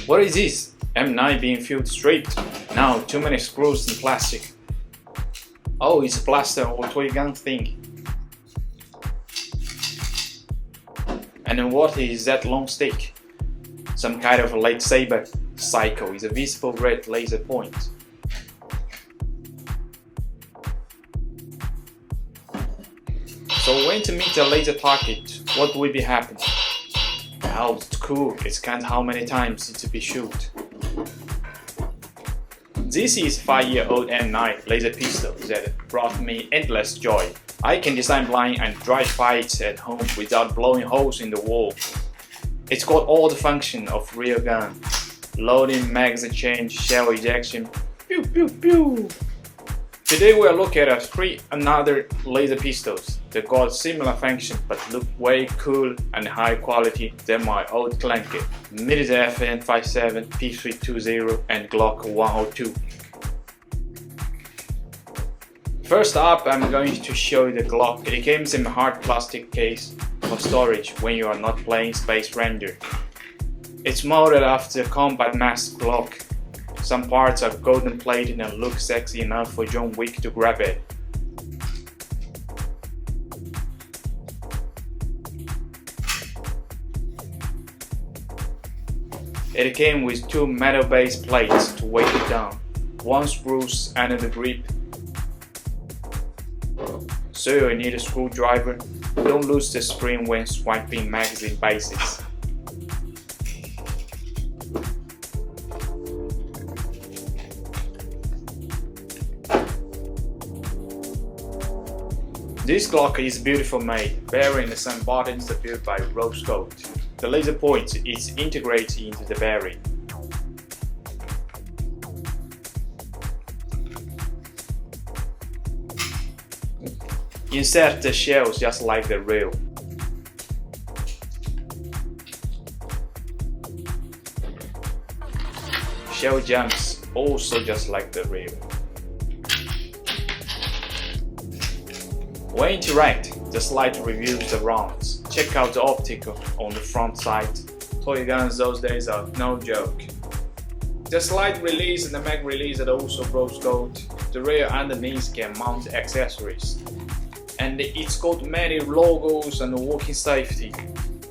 What is this? M9 being filled straight. Now, too many screws in plastic. Oh, it's a blaster or toy gun thing. And then what is that long stick? Some kind of a lightsaber. Psycho is a visible red laser point. So when to meet a laser target, what will be happening? Oh, it's cool, it's count how many times it to be shoot. This is 5-year-old M9 laser pistol that brought me endless joy. I can design blind and dry fights at home without blowing holes in the wall. It's got all the function of real gun. Loading, magazine change, shell ejection, pew pew pew. Today we are looking at 3 another laser pistols that got similar function but look way cool and high quality than my old clunky mid FN57, P320 and Glock FL102. First up, I'm going to show you the Glock. It comes in a hard plastic case for storage when you are not playing Space Ranger. It's molded after Combat Master Glock. Some parts are golden plated and look sexy enough for John Wick to grab it. It came with 2 metal base plates to weight it down. 1 screws under the grip. So you need a screwdriver. Don't lose the spring when swiping magazine bases. This Glock is beautiful made, bearing and some buttons are built by rose gold. The laser point is integrated into the bearing. Insert the shells just like the real. Shell jumps also just like the real. When interact, the slide reviews the rounds. Check out the optical on the front side. Toy guns those days are no joke. The slide release and the mag release are also rose gold. The rear underneath can mount accessories. And it's got many logos and walking safety.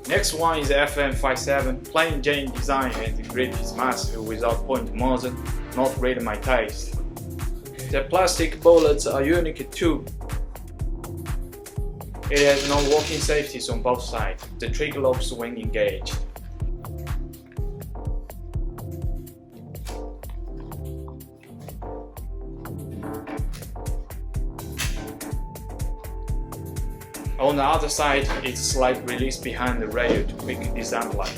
Next one is the FN57, plain Jane design and the grip is massive without point muzzle, not really my taste. The plastic bullets are unique too. It has no walking safeties on both sides. The trigger locks when engaged. On the other side, it's a slide release behind the rail to quick disassembly.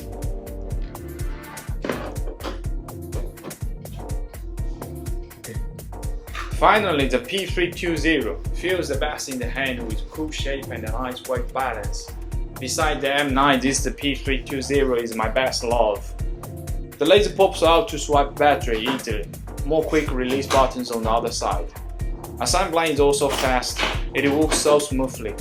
Finally, the P320 feels the best in the hand with cool shape and a nice weight balance. Beside the M9, the P320 is my best love. The laser pops out to swap battery easily. More quick release buttons on the other side. Assembly is also fast. It works so smoothly.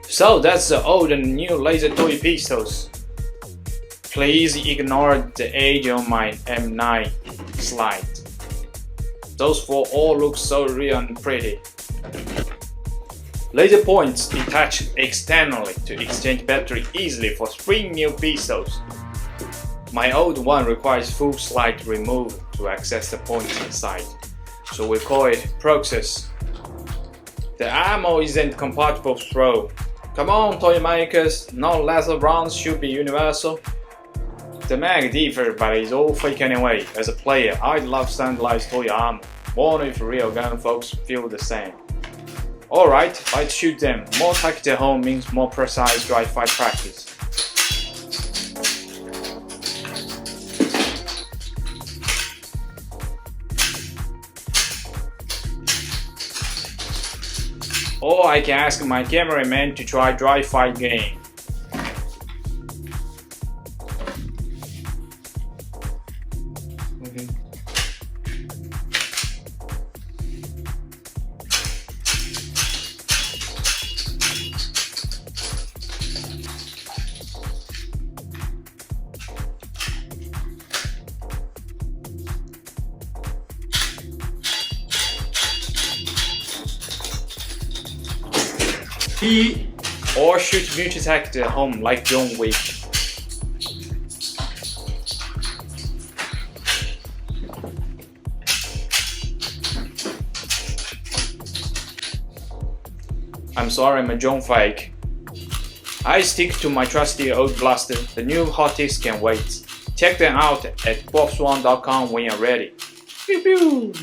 So that's the old and new laser toy pistols. Please ignore the age on my M9 slide. Those 4 all look so real and pretty. Laser points detach externally to exchange battery easily for 3 new pistols. My old one requires full slide removal to access the points inside, so we call it process. The ammo isn't compatible with throw. Come on, toy makers, no laser rounds should be universal. The mag differs, but it's all fake anyway. As a player, I love standardized toy armor. More if real gun folks feel the same. Alright, let's shoot them. More tactical at home means more precise dry fight practice. Or I can ask my cameraman to try dry fight game. Or shoot multi-attack at home like John Wick. I'm sorry, I'm a John fake. I stick to my trusty old blaster. The new hotties can wait. Check them out at craftsman.com when you're ready. Pew pew!